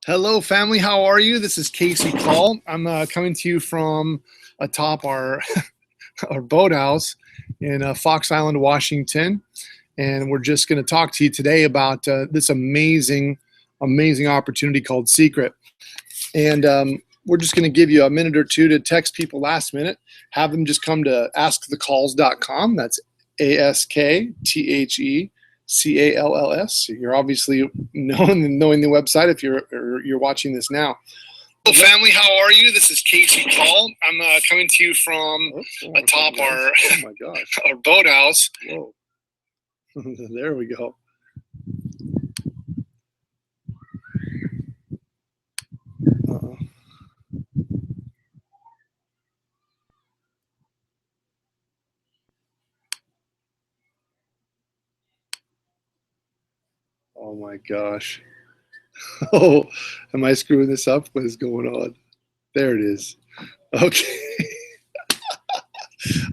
Hello, family. How are you? This is Casey Call. I'm coming to you from atop our our boathouse in Fox Island, Washington, and we're just going to talk to you today about this amazing opportunity called Seacret. And we're just going to give you a minute or two to text people last minute. Have them just come to askthe.calls.com. That's ASKTHECALLS. You're obviously knowing the website if you're watching this now. Hello, family. How are you? This is Casey Call. I'm coming to you from atop our our boathouse. Whoa. There we go. Uh-oh. Oh my gosh. Oh, am I screwing this up? What is going on? There it is. Okay.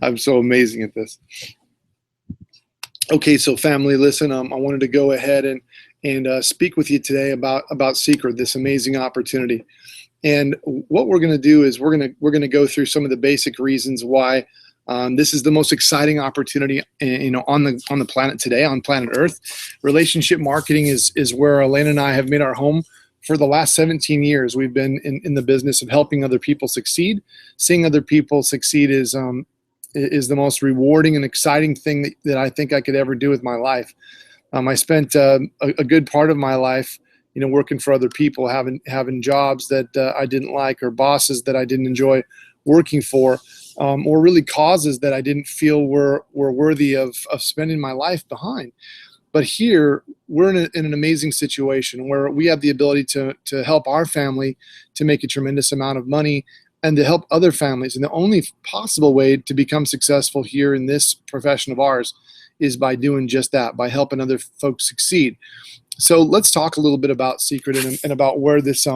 I'm so amazing at this. Okay, so family, listen. I wanted to go ahead and speak with you today about Seacret, this amazing opportunity. And what we're going to do is we're going to go through some of the basic reasons why this is the most exciting opportunity, on the planet today, on planet Earth. Relationship marketing is where Elena and I have made our home for the last 17 years. We've been in the business of helping other people succeed. Seeing other people succeed is the most rewarding and exciting thing that I think I could ever do with my life. I spent a good part of my life, working for other people, having jobs that I didn't like, or bosses that I didn't enjoy working for, or really causes that I didn't feel were worthy of spending my life behind. But here we're in an amazing situation where we have the ability to help our family to make a tremendous amount of money and to help other families. And the only possible way to become successful here in this profession of ours is by doing just that, by helping other folks succeed. So let's talk a little bit about Seacret and about where this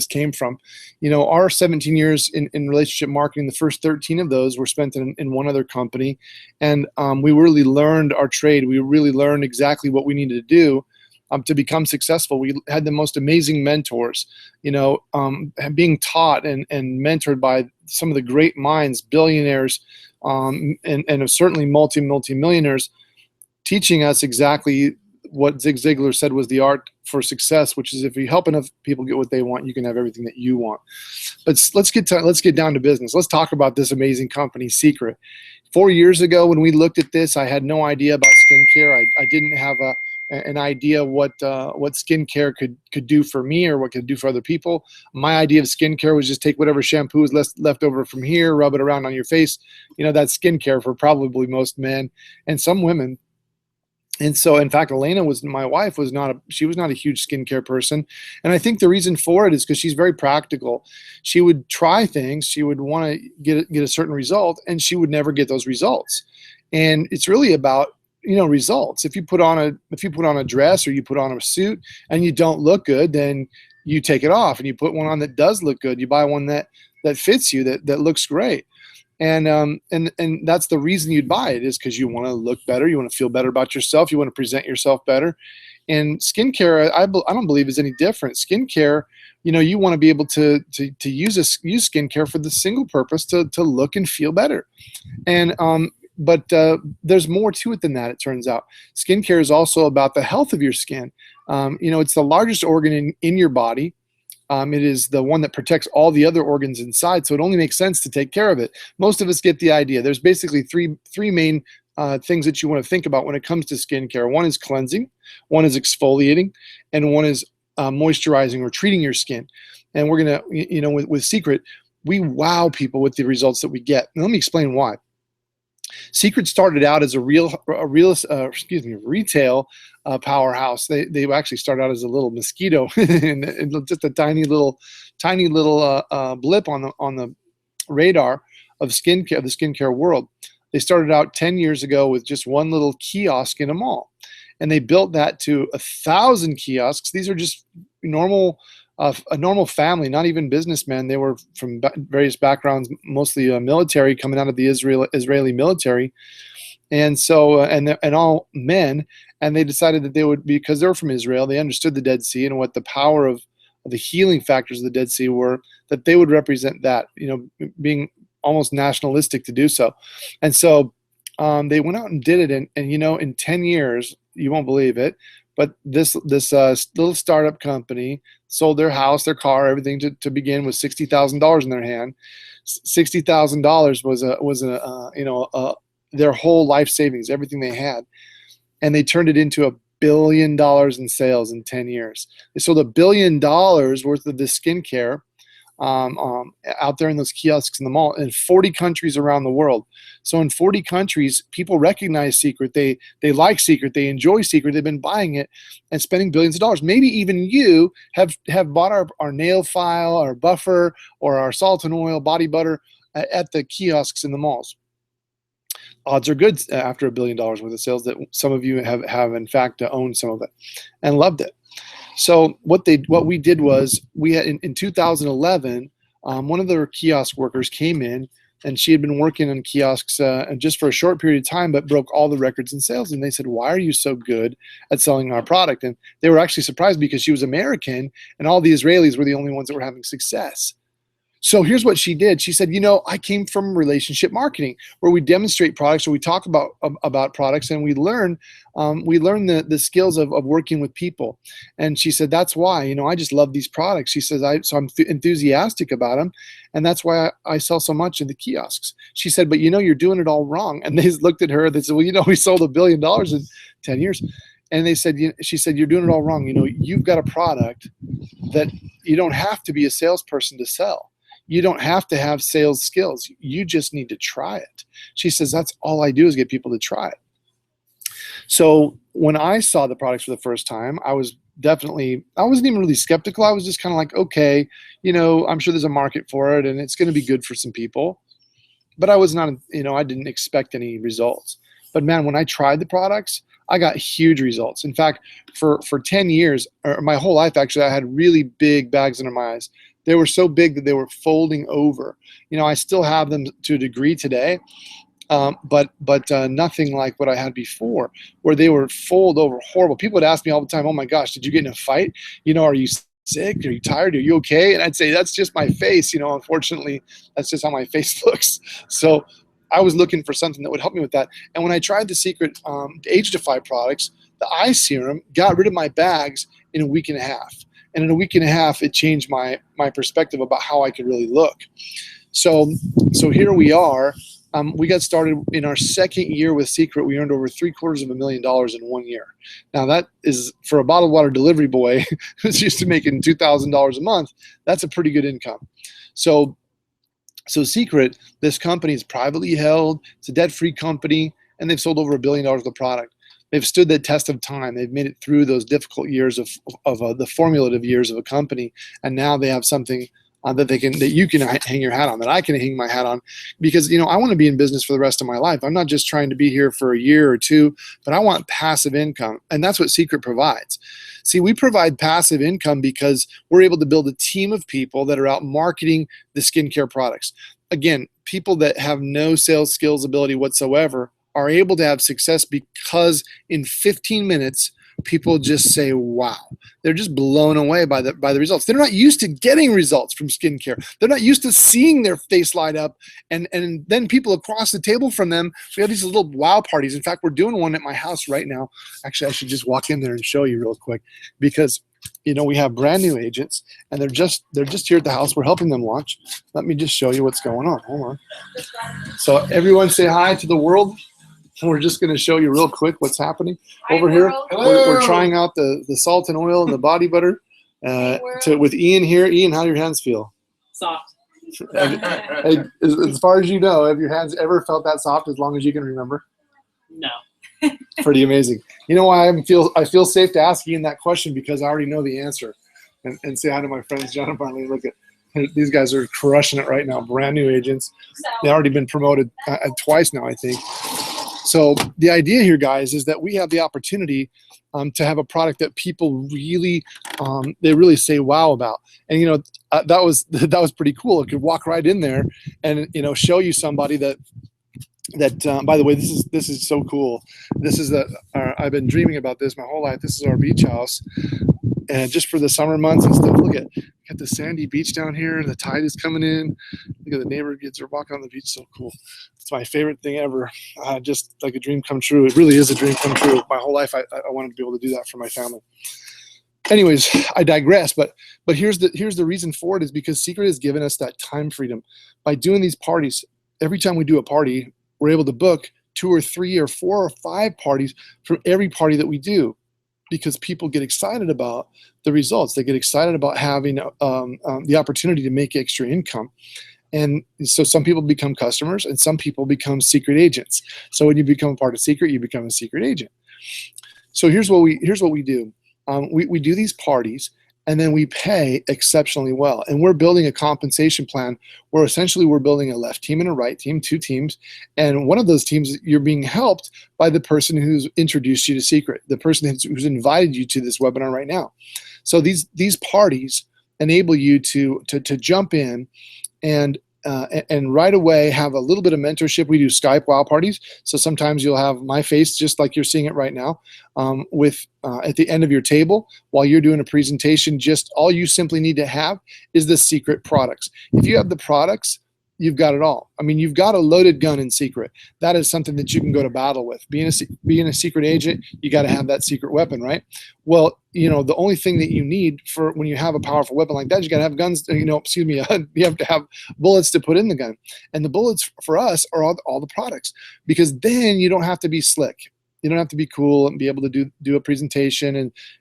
came from. Our 17 years in relationship marketing, the first 13 of those were spent in one other company. And we really learned our trade. We really learned exactly what we needed to do to become successful. We had the most amazing mentors, being taught and mentored by some of the great minds, billionaires, and certainly multi-millionaires, teaching us exactly what Zig Ziglar said was the art for success, which is if you help enough people get what they want, you can have everything that you want. But let's get down to business. Let's talk about this amazing company, Seacret. 4 years ago, when we looked at this, I had no idea about skincare. I didn't have an idea what skincare could do for me or what could do for other people. My idea of skincare was just take whatever shampoo is left over from here, rub it around on your face. That's skincare for probably most men and some women. And so, in fact, Elena my wife was not a huge skincare person. And I think the reason for it is because she's very practical. She would try things, she would want to get a certain result, and she would never get those results. And it's really about, results. If you put on a dress or you put on a suit and you don't look good, then you take it off and you put one on that does look good. You buy one that fits you, that looks great. And that's the reason you'd buy it, is because you want to look better, you want to feel better about yourself, you want to present yourself better. And skincare, I don't believe is any different. Skincare, you want to be able to use skincare for the single purpose to look and feel better. And but there's more to it than that. It turns out skincare is also about the health of your skin. It's the largest organ in your body. It is the one that protects all the other organs inside, so it only makes sense to take care of it. Most of us get the idea. There's basically three main things that you want to think about when it comes to skincare. One is cleansing, one is exfoliating, and one is moisturizing or treating your skin. And we're gonna, with Seacret, we wow people with the results that we get. And let me explain why. Seacret started out as a retail powerhouse. They actually started out as a little mosquito and just a tiny little blip on the radar of the skincare world. They started out 10 years ago with just one little kiosk in a mall, and they built that to 1,000 kiosks. These are just a normal family, not even businessmen. They were from various backgrounds, mostly military, coming out of the Israeli military. And so and all men, and they decided that they would, because they're from Israel, they understood the Dead Sea and what the power of the healing factors of the Dead Sea were, that they would represent that, being almost nationalistic to do so. And so they went out and did it, and in 10 years, you won't believe it, but this little startup company sold their house, their car, everything to begin with $60,000 in their hand. $60,000 was their whole life savings, everything they had, and they turned it into $1 billion in sales in 10 years. They sold $1 billion worth of this skincare out there in those kiosks in the mall in 40 countries around the world. So in 40 countries, people recognize Seacret. They like Seacret. They enjoy Seacret. They've been buying it and spending billions of dollars. Maybe even you have bought our nail file, our buffer, or our salt and oil body butter at the kiosks in the malls. Odds are good after $1 billion worth of sales that some of you have in fact owned some of it and loved it. So what we did was, we had in 2011, one of their kiosk workers came in, and she had been working on kiosks just for a short period of time, but broke all the records in sales. And they said, "Why are you so good at selling our product?" And they were actually surprised because she was American, and all the Israelis were the only ones that were having success. So here's what she did. She said, I came from relationship marketing, where we demonstrate products, or we talk about products, and we learn the skills of working with people. And she said, that's why, I just love these products. She says, I'm enthusiastic about them, and that's why I sell so much in the kiosks. She said, but you're doing it all wrong. And they looked at her, they said, well, we sold $1 billion in 10 years. And they said, she said, you're doing it all wrong. You've got a product that you don't have to be a salesperson to sell. You don't have to have sales skills. You just need to try it. She says, that's all I do is get people to try it. So when I saw the products for the first time, I wasn't even really skeptical. I was just kind of like, okay, I'm sure there's a market for it and it's going to be good for some people. But I was not, I didn't expect any results. But man, when I tried the products, I got huge results. In fact, for 10 years, or my whole life actually, I had really big bags under my eyes. They were so big that they were folding over. I still have them to a degree today, but nothing like what I had before, where they were fold over horrible. People would ask me all the time, "Oh my gosh, did you get in a fight? Are you sick? Are you tired? Are you okay?" And I'd say, "That's just my face. Unfortunately, that's just how my face looks." So I was looking for something that would help me with that. And when I tried the Seacret Age Defy products, the eye serum got rid of my bags in a week and a half. And in a week and a half, it changed my perspective about how I could really look. So here we are. We got started in our second year with Seacret. We earned over $750,000 in 1 year. Now that is, for a bottled water delivery boy who's used to making $2,000 a month, that's a pretty good income. So Seacret, this company is privately held. It's a debt-free company, and they've sold over $1 billion worth of product. They've stood the test of time. They've made it through those difficult years of the formulative years of a company, and now they have something that you can hang your hat on, that I can hang my hat on, because I want to be in business for the rest of my life. I'm not just trying to be here for a year or two, but I want passive income, and that's what Seacret provides. See, we provide passive income because we're able to build a team of people that are out marketing the skincare products. Again, people that have no sales skills ability whatsoever are able to have success because in 15 minutes, people just say, wow. They're just blown away by the results. They're not used to getting results from skincare. They're not used to seeing their face light up, and then people across the table from them, we have these little wow parties. In fact, we're doing one at my house right now. Actually, I should just walk in there and show you real quick, because we have brand new agents, and they're just here at the house. We're helping them launch. Let me just show you what's going on. Hold on. So everyone say hi to the world. We're just going to show you real quick what's happening over here. We're trying out the salt and oil and the body butter with Ian here. Ian, how do your hands feel? Soft. As far as you know, have your hands ever felt that soft as long as you can remember? No. Pretty amazing. You know why I feel safe to ask Ian that question? Because I already know the answer. And say hi to my friends, John and Barney. Look at these guys are crushing it right now. Brand new agents. They've already been promoted twice now, I think. So the idea here, guys, is that we have the opportunity to have a product that people really, they really say wow about. And that was pretty cool. It could walk right in there and show you somebody that that by the way, this is so cool. This is I've been dreaming about this my whole life. This is our beach house, and just for the summer months and stuff. Look at got the sandy beach down here. The tide is coming in. Look at the neighbor kids are walking on the beach. So cool. It's my favorite thing ever. Just like a dream come true. It really is a dream come true. My whole life I wanted to be able to do that for my family. Anyways, I digress. But here's the reason for it is because Seacret has given us that time freedom by doing these parties. Every time we do a party, we're able to book 2 or 3 or 4 or 5 parties from every party that we do, because people get excited about the results. They get excited about having the opportunity to make extra income. And so some people become customers and some people become Seacret agents. So when you become a part of Seacret, you become a Seacret agent. So here's what we do. We do these parties, and then we pay exceptionally well. And we're building a compensation plan where essentially we're building a left team and a right team, 2 teams. And one of those teams, you're being helped by the person who's introduced you to Seacret, the person who's invited you to this webinar right now. So these parties enable you to jump in and right away have a little bit of mentorship. We do Skype wow parties. So sometimes you'll have my face, just like you're seeing it right now, at the end of your table while you're doing a presentation. Just all you simply need to have is the Seacret products. If you have the products, you've got it all. I mean, you've got a loaded gun in Seacret. That is something that you can go to battle with. Being a Seacret agent, you got to have that secret weapon, right? Well, the only thing that you need for when you have a powerful weapon like that, you got to have guns. You have to have bullets to put in the gun, and the bullets for us are all the products, because then you don't have to be slick. You don't have to be cool and be able to do a presentation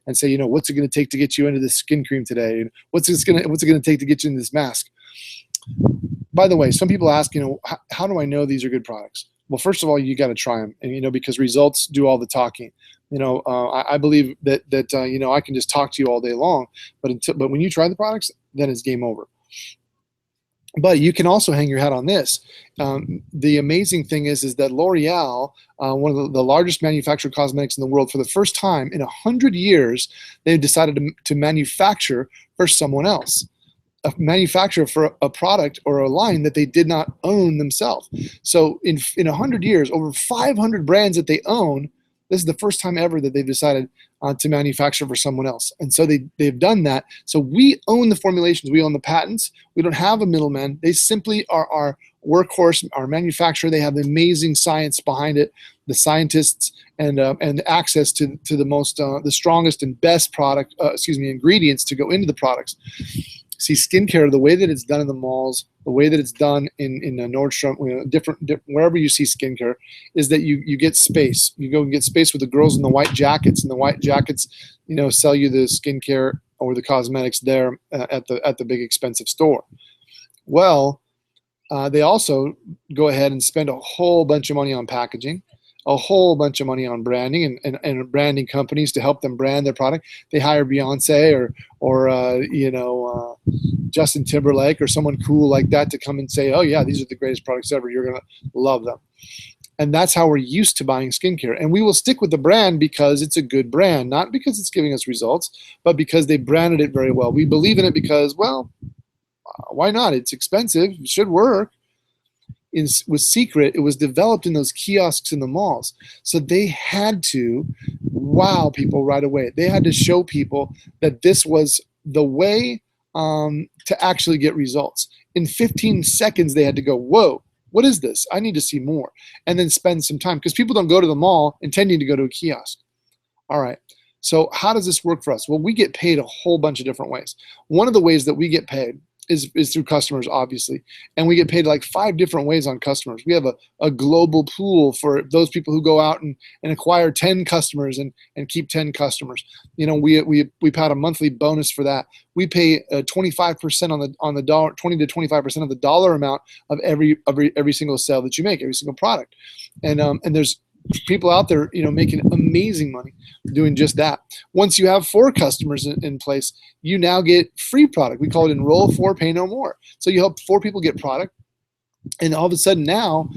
and say, what's it going to take to get you into this skin cream today, and what's it going to take to get you into this mask. By the way, some people ask, how do I know these are good products? Well, first of all, you got to try them, and because results do all the talking. I believe that I can just talk to you all day long, but when you try the products, then it's game over. But you can also hang your hat on this. The amazing thing is that L'Oreal, one of the largest manufacturer of cosmetics in the world, for the first time in 100 years, they've decided to manufacture for someone else. A manufacturer for a product or a line that they did not own themselves. So in 100 years, over 500 brands that they own, this is the first time ever that they've decided to manufacture for someone else. And so they've done that. So we own the formulations, we own the patents. We don't have a middleman. They simply are our workhorse, our manufacturer. They have the amazing science behind it, the scientists, and access to the strongest and best ingredients to go into the products. See, skincare, the way that it's done in the malls, the way that it's done in Nordstrom, different wherever you see skincare, is that you get space. You go and get space with the girls in the white jackets, and the white jackets, sell you the skincare or the cosmetics there at the big expensive store. Well, they also go ahead and spend a whole bunch of money on packaging, a whole bunch of money on branding and branding companies to help them brand their product. They hire Beyonce or Justin Timberlake or someone cool like that to come and say, oh yeah, these are the greatest products ever. You're going to love them. And that's how we're used to buying skincare. And we will stick with the brand because it's a good brand, not because it's giving us results, but because they branded it very well. We believe in it because, well, why not? It's expensive. It should work. With Seacret, it was developed in those kiosks in the malls. So they had to wow people right away. They had to show people that this was the way to actually get results. In 15 seconds, they had to go, whoa, what is this? I need to see more. And then spend some time, because people don't go to the mall intending to go to a kiosk. All right. So how does this work for us? Well, we get paid a whole bunch of different ways. One of the ways that we get paid is through customers, obviously. And we get paid like 5 different ways on customers. We have a global pool for those people who go out and acquire 10 customers and keep 10 customers. We pay out a monthly bonus for that. We pay 25% on the dollar, 20 to 25% of the dollar amount of every single sale that you make, every single product. And there's people out there, making amazing money doing just that. Once you have 4 customers in place, you now get free product. We call it enroll 4, pay no more. So you help 4 people get product, And all of a sudden now,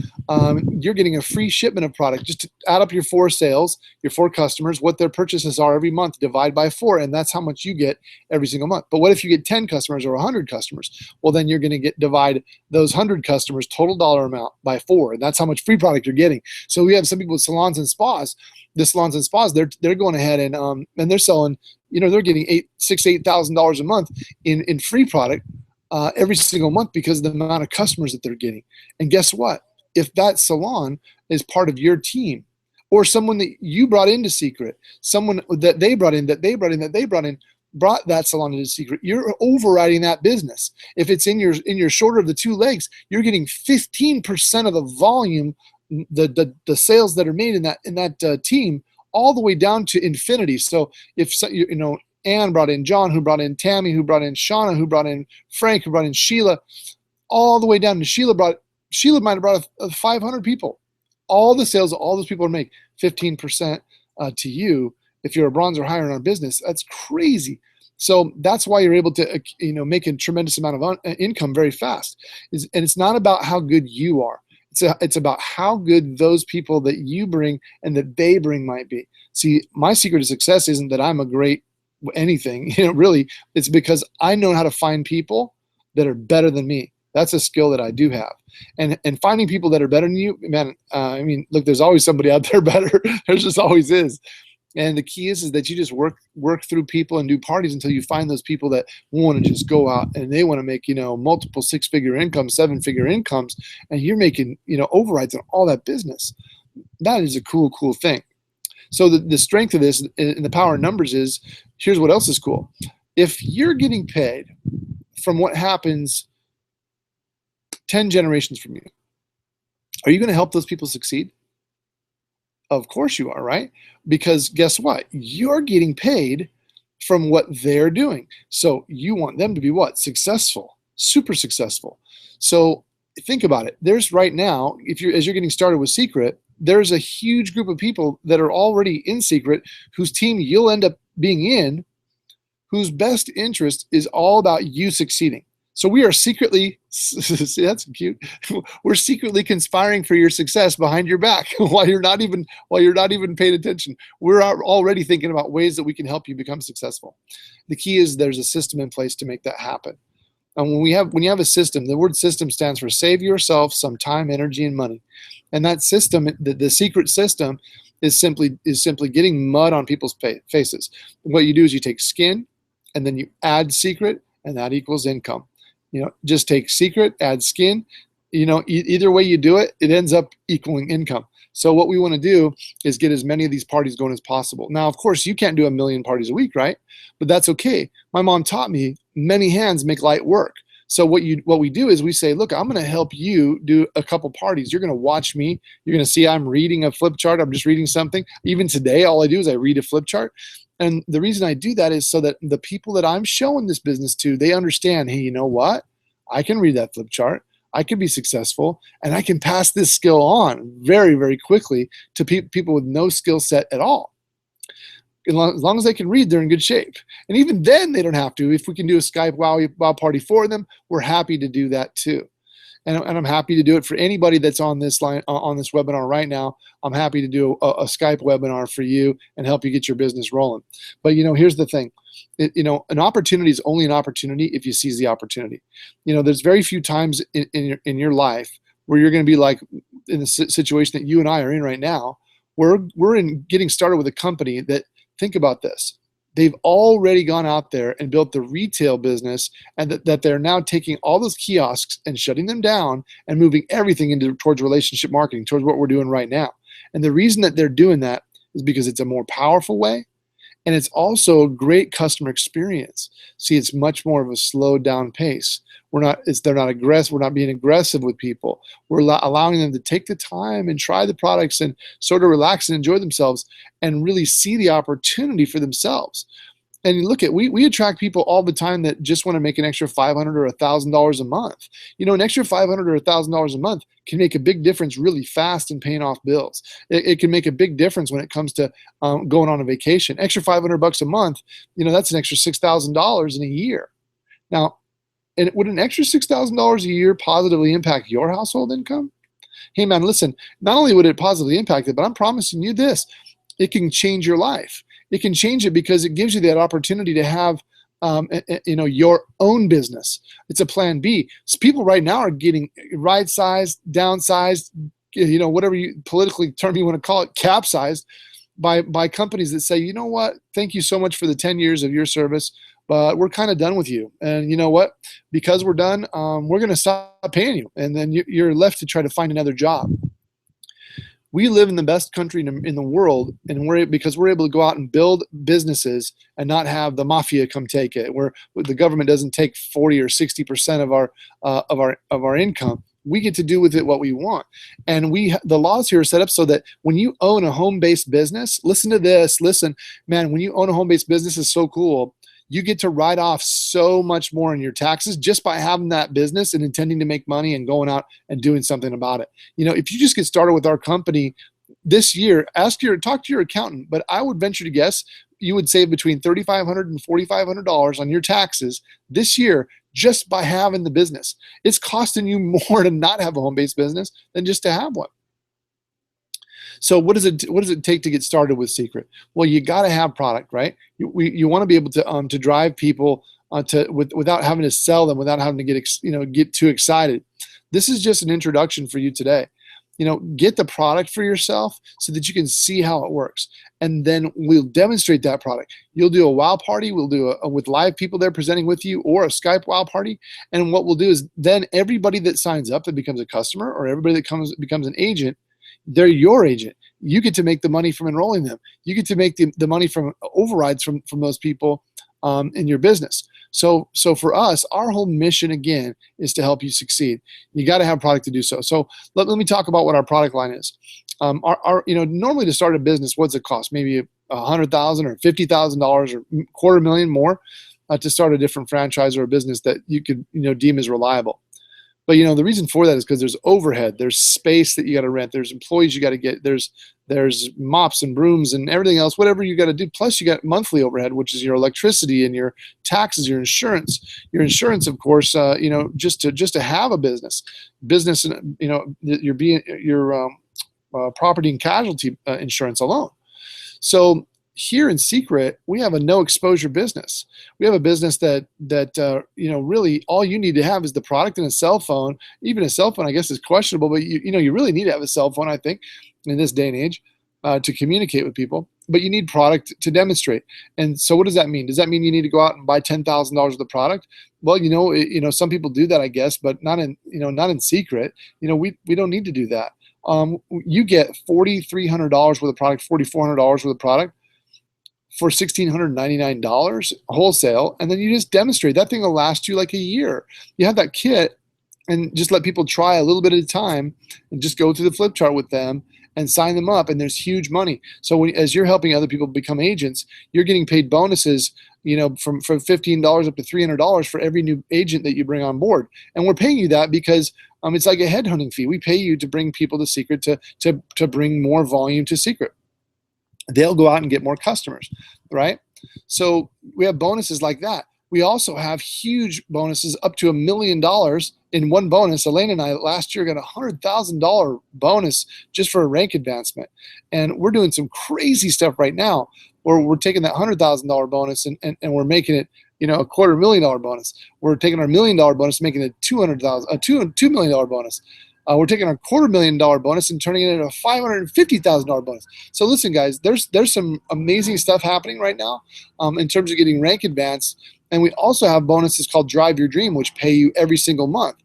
you're getting a free shipment of product. Just to add up your 4 sales, your 4 customers, what their purchases are every month, divide by 4, and that's how much you get every single month. But what if you get 10 customers or 100 customers? Well, then you're going to divide those 100 customers total dollar amount by 4, and that's how much free product you're getting. So we have some people with salons and spas. The salons and spas, they're going ahead and they're selling, they're getting $8,000 a month in free product every single month because of the amount of customers that they're getting. And guess what? If that salon is part of your team, or someone that you brought into Seacret, someone that they brought in, brought that salon into Seacret, you're overriding that business. If it's in your shorter of the 2 legs, you're getting 15% of the volume, the sales that are made in that team, all the way down to infinity. So if Ann brought in John, who brought in Tammy, who brought in Shauna, who brought in Frank, who brought in Sheila, all the way down to Sheila might have brought 500 people. All the sales all those people make 15% to you. If you're a bronze or higher in our business, that's crazy. So that's why you're able to make a tremendous amount of income very fast. And it's not about how good you are. It's about how good those people that you bring and that they bring might be. See, my secret to success isn't that I'm a great anything, really, it's because I know how to find people that are better than me. That's a skill that I do have. And finding people that are better than you, man, look, there's always somebody out there better. There just always is. And the key is that you just work through people and do parties until you find those people that want to just go out and they want to make, multiple 6-figure incomes, 7-figure incomes, and you're making, overrides on all that business. That is a cool thing. So the strength of this and the power of numbers is, here's what else is cool. If you're getting paid from what happens 10 generations from you, are you going to help those people succeed? Of course you are, right? Because guess what? You're getting paid from what they're doing. So you want them to be what? Successful, super successful. So think about it. There's right now, as you're getting started with Seacret, there's a huge group of people that are already in Seacret whose team you'll end up being in, whose best interest is all about you succeeding. So we are secretly, see, that's cute. We're secretly conspiring for your success behind your back while you're not even paying attention. We're already thinking about ways that we can help you become successful. The key is there's a system in place to make that happen. And when you have a system, the word system stands for save yourself some time, energy, and money. And that system, the secret system, is simply getting mud on people's faces. What you do is you take skin, and then you add Seacret, and that equals income. Just take Seacret, add skin. Either way you do it, it ends up equaling income. So what we want to do is get as many of these parties going as possible. Now, of course, you can't do 1 million parties a week, right? But that's okay. My mom taught me many hands make light work. So what we do is we say, look, I'm going to help you do a couple parties. You're going to watch me. You're going to see I'm reading a flip chart. I'm just reading something. Even today, all I do is I read a flip chart. And the reason I do that is so that the people that I'm showing this business to, they understand, hey, you know what? I can read that flip chart. I can be successful, and I can pass this skill on very, very quickly to people with no skill set at all. As long as they can read, they're in good shape. And even then, they don't have to. If we can do a Skype wow party for them, we're happy to do that too. And I'm happy to do it for anybody that's on this webinar right now. I'm happy to do a Skype webinar for you and help you get your business rolling. But here's the thing. An opportunity is only an opportunity if you seize the opportunity. There's very few times in your life where you're going to be like in the situation that you and I are in right now. We're in getting started with a company that, think about this. They've already gone out there and built the retail business, and that they're now taking all those kiosks and shutting them down and moving everything towards relationship marketing, towards what we're doing right now. And the reason that they're doing that is because it's a more powerful way, and it's also a great customer experience. See, it's much more of a slowed down pace. They're not aggressive. We're not being aggressive with people. We're allowing them to take the time and try the products and sort of relax and enjoy themselves and really see the opportunity for themselves. And look we attract people all the time that just want to make an extra $500 or $1,000 a month. An extra $500 or $1,000 a month can make a big difference really fast in paying off bills. It can make a big difference when it comes to going on a vacation. Extra $500 a month, that's an extra $6,000 in a year. Now, And would an extra $6,000 a year positively impact your household income? Hey man, listen, not only would it positively impact it, but I'm promising you this, it can change your life. It can change it because it gives you that opportunity to have your own business. It's a plan B. So people right now are getting right sized, downsized, whatever politically term you want to call it, capsized by companies that say, you know what, thank you so much for the 10 years of your service, but we're kind of done with you. And you know what, because we're done, we're going to stop paying you. And then you're left to try to find another job. We live in the best country in the world, and because we're able to go out and build businesses and not have the mafia come take it, where the government doesn't take 40 or 60% of our income. We get to do with it what we want. And the laws here are set up so that when you own a home-based business, listen to this, man, when you own a home-based business, is so cool. You get to write off so much more in your taxes just by having that business and intending to make money and going out and doing something about it. If you just get started with our company this year, talk to your accountant, but I would venture to guess you would save between $3,500 and $4,500 on your taxes this year just by having the business. It's costing you more to not have a home-based business than just to have one. So what does it take to get started with Seacret? Well, you got to have product, right? You want to be able to drive people without having to sell them, without having to get too excited. This is just an introduction for you today. Get the product for yourself so that you can see how it works, and then we'll demonstrate that product. You'll do a wow party. We'll do with live people there presenting with you, or a Skype wow party. And what we'll do is then everybody that signs up that becomes a customer, or everybody that becomes an agent, they're your agent. You get to make the money from enrolling them. You get to make the money from overrides from those people in your business. So for us, our whole mission, again, is to help you succeed. You got to have product to do so. So let me talk about what our product line is. Normally to start a business, what's it cost? Maybe $100,000 or $50,000 or $250,000 more to start a different franchise or a business that you could deem as reliable. But the reason for that is because there's overhead, there's space that you got to rent, there's employees you got to get, there's mops and brooms and everything else, whatever you got to do. Plus you got monthly overhead, which is your electricity and your taxes, your insurance. Your insurance, of course, just to have a business, and your property and casualty insurance alone. So here in Seacret, we have a no exposure business. We have a business that really all you need to have is the product and a cell phone. Even a cell phone, I guess, is questionable, but you really need to have a cell phone, I think, in this day and age to communicate with people. But you need product to demonstrate. And so what does that mean? Does that mean you need to go out and buy $10,000 of the product? Well, some people do that, I guess, but not in Seacret. We don't need to do that. You get $4,300 worth of product, $4,400 worth of product for $1,699 wholesale, and then you just demonstrate. That thing will last you like a year. You have that kit and just let people try a little bit at a time and just go through the flip chart with them and sign them up, and there's huge money. So as you're helping other people become agents, you're getting paid bonuses, from $15 up to $300 for every new agent that you bring on board. And we're paying you that because it's like a headhunting fee. We pay you to bring people to Seacret to bring more volume to Seacret. They'll go out and get more customers, right? So we have bonuses like that. We also have huge bonuses up to $1 million in one bonus. Elaine and I last year got a $100,000 bonus just for a rank advancement. And we're doing some crazy stuff right now where we're taking that $100,000 bonus and we're making it, a $250,000 bonus. We're taking our $1 million bonus, making it $2 million bonus. We're taking our $250,000 bonus and turning it into a $550,000 bonus. So listen, guys, there's some amazing stuff happening right now in terms of getting rank advanced. And we also have bonuses called Drive Your Dream, which pay you every single month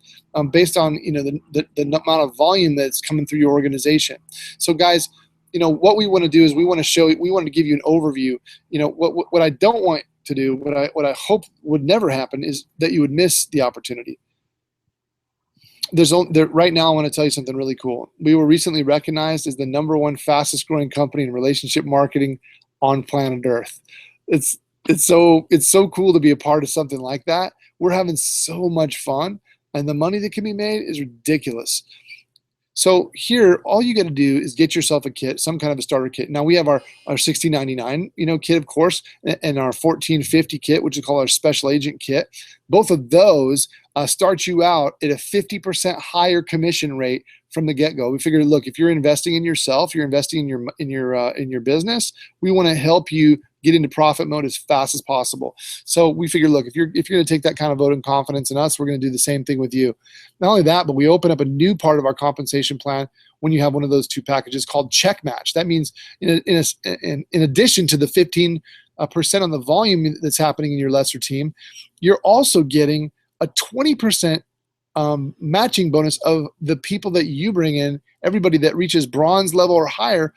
based on the amount of volume that's coming through your organization. So guys, what we want to do is we want to give you an overview. What I don't want to do, what I hope would never happen, is that you would miss the opportunity. Right now, I want to tell you something really cool. We were recently recognized as the #1 fastest growing company in relationship marketing on planet Earth. It's so cool to be a part of something like that. We're having so much fun, and the money that can be made is ridiculous. So here, all you got to do is get yourself a kit, some kind of a starter kit. Now we have our $16.99, kit, of course, and our $14.50 kit, which is called our special agent kit. Both of those start you out at a 50% higher commission rate from the get-go. We figured, look, if you're investing in yourself, you're investing in your business, we want to help you get into profit mode as fast as possible. So we figured, look, if you're going to take that kind of vote and confidence in us, we're going to do the same thing with you. Not only that, but we open up a new part of our compensation plan when you have one of those two packages called check match. That means in addition to the 15% on the volume that's happening in your lesser team, you're also getting a 20% matching bonus of the people that you bring in. Everybody that reaches bronze level or higher,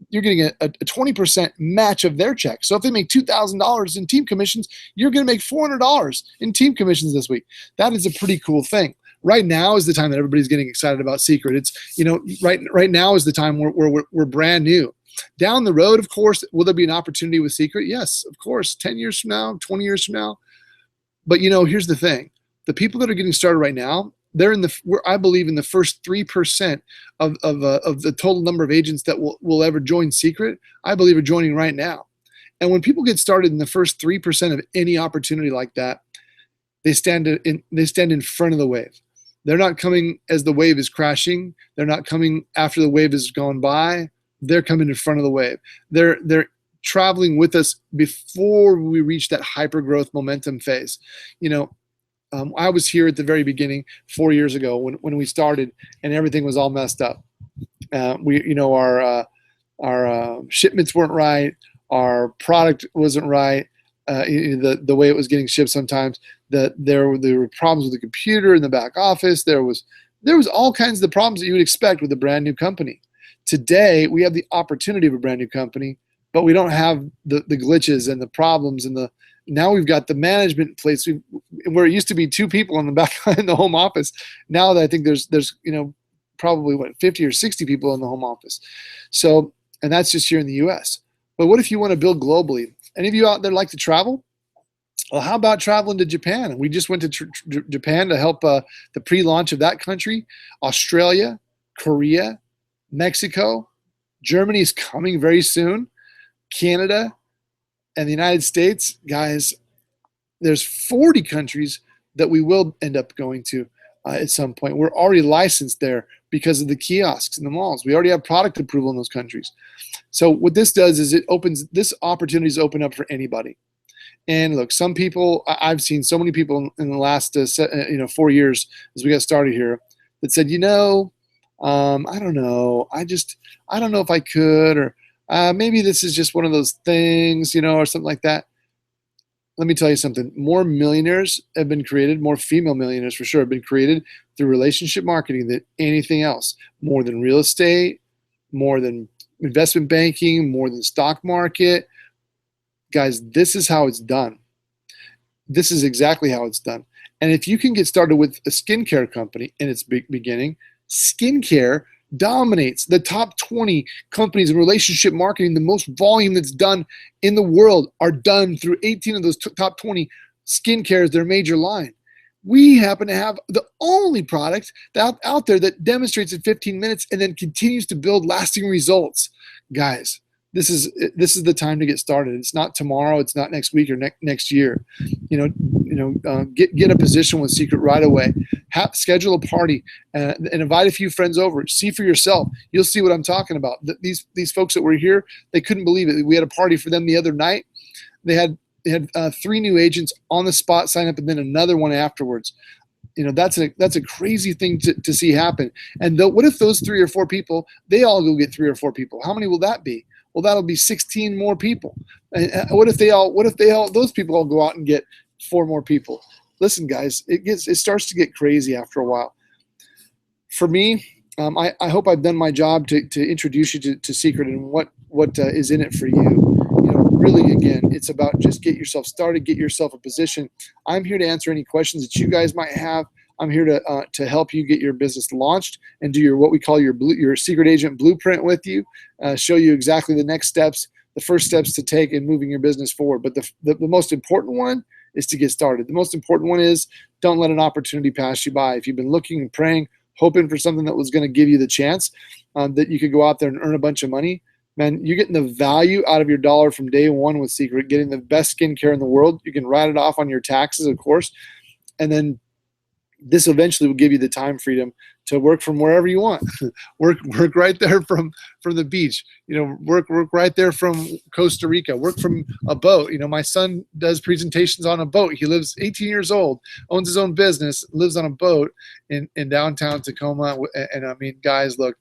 you're getting a 20% match of their check. So if they make $2,000 in team commissions, you're going to make $400 in team commissions this week. That is a pretty cool thing. Right now is the time that everybody's getting excited about Seacret. It's, right now is the time where we're brand new. Down the road, of course, will there be an opportunity with Seacret? Yes, of course, 10 years from now, 20 years from now. But here's the thing. The people that are getting started right now, they're I believe in the first 3% of the total number of agents that will ever join Seacret, I believe are joining right now. And when people get started in the first 3% of any opportunity like that, they stand in front of the wave. They're not coming as the wave is crashing. They're not coming after the wave has gone by. They're coming in front of the wave. They're traveling with us before we reach that hyper growth momentum phase. I was here at the very beginning 4 years ago when we started, and everything was all messed up. Our shipments weren't right. Our product wasn't right. The way it was getting shipped sometimes. There were problems with the computer in the back office. There was all kinds of the problems that you would expect with a brand new company. Today, we have the opportunity of a brand new company, but we don't have the glitches and the problems and now we've got the management in place. Where it used to be 2 people in the back in the home office, now that I think there's probably 50 or 60 people in the home office. So, and that's just here in the U.S. But what if you want to build globally? Any of you out there like to travel? Well, how about traveling to Japan? We just went to Japan to help the pre-launch of that country. Australia, Korea, Mexico, Germany is coming very soon. Canada, and the United States, guys, there's 40 countries that we will end up going to at some point. We're already licensed there because of the kiosks and the malls. We already have product approval in those countries. So what this does is this opportunities open up for anybody. And look, some people, I've seen so many people in the last 4 years as we got started here that said, I don't know. I don't know if I could, or maybe this is just one of those things, or something like that. Let me tell you something. More millionaires have been created, more female millionaires for sure have been created through relationship marketing than anything else. More than real estate, more than investment banking, more than stock market. Guys, this is how it's done. This is exactly how it's done. And if you can get started with a skincare company in its beginning, skincare dominates the top 20 companies in relationship marketing. The most volume that's done in the world are done through 18 of those top 20. Skincare is their major line. We happen to have the only product out there that demonstrates in 15 minutes and then continues to build lasting results. Guys, this is the time to get started. It's not tomorrow. It's not next week or next year. Get a position with Seacret right away. Schedule a party and invite a few friends over. See for yourself. You'll see what I'm talking about. These folks that were here, they couldn't believe it. We had a party for them the other night. They had 3 new agents on the spot sign up, and then another one afterwards. That's a crazy thing to see happen. And what if those 3 or 4 people, they all go get 3 or 4 people? How many will that be? Well, that'll be 16 more people. What if those people all go out and get 4 more people? Listen, guys, it starts to get crazy after a while. For me, I hope I've done my job to introduce you to Seacret and what is in it for you. Really, again, it's about just get yourself started, get yourself a position. I'm here to answer any questions that you guys might have. I'm here to help you get your business launched and do what we call your Seacret agent blueprint with you, show you exactly the next steps, the first steps to take in moving your business forward. But the most important one is to get started. The most important one is don't let an opportunity pass you by. If you've been looking and praying, hoping for something that was going to give you the chance that you could go out there and earn a bunch of money. Man, you're getting the value out of your dollar from day one with Seacret, getting the best skincare in the world. You can write it off on your taxes, of course, and then this eventually will give you the time freedom to work from wherever you want. work right there from the beach. Work right there from Costa Rica. Work from a boat. My son does presentations on a boat. He lives 18 years old, owns his own business, lives on a boat in downtown Tacoma. And I mean, guys, look,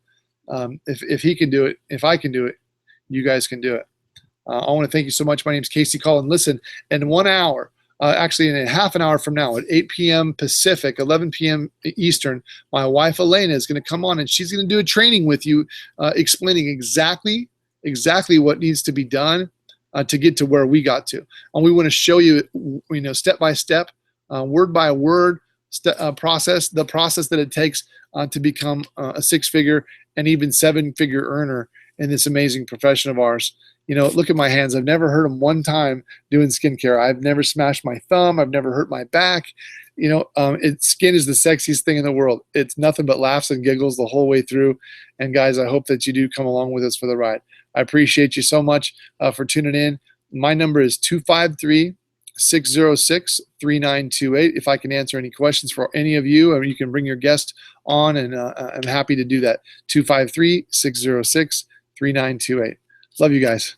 if he can do it, if I can do it, you guys can do it. I want to thank you so much. My name is Casey Collin. Listen, in 1 hour, actually in a half an hour from now at 8 p.m. Pacific, 11 p.m. Eastern, my wife Elena is going to come on and she's going to do a training with you explaining exactly what needs to be done to get to where we got to. And we want to show you, step by step, word by word process, the process that it takes to become a six-figure and even seven-figure earner in this amazing profession of ours. Look at my hands. I've never hurt them one time doing skincare. I've never smashed my thumb. I've never hurt my back. Skin is the sexiest thing in the world. It's nothing but laughs and giggles the whole way through. And guys, I hope that you do come along with us for the ride. I appreciate you so much for tuning in. My number is 253-606-3928. If I can answer any questions for any of you, or you can bring your guest on, and I'm happy to do that. 253-606-3928. Love you guys.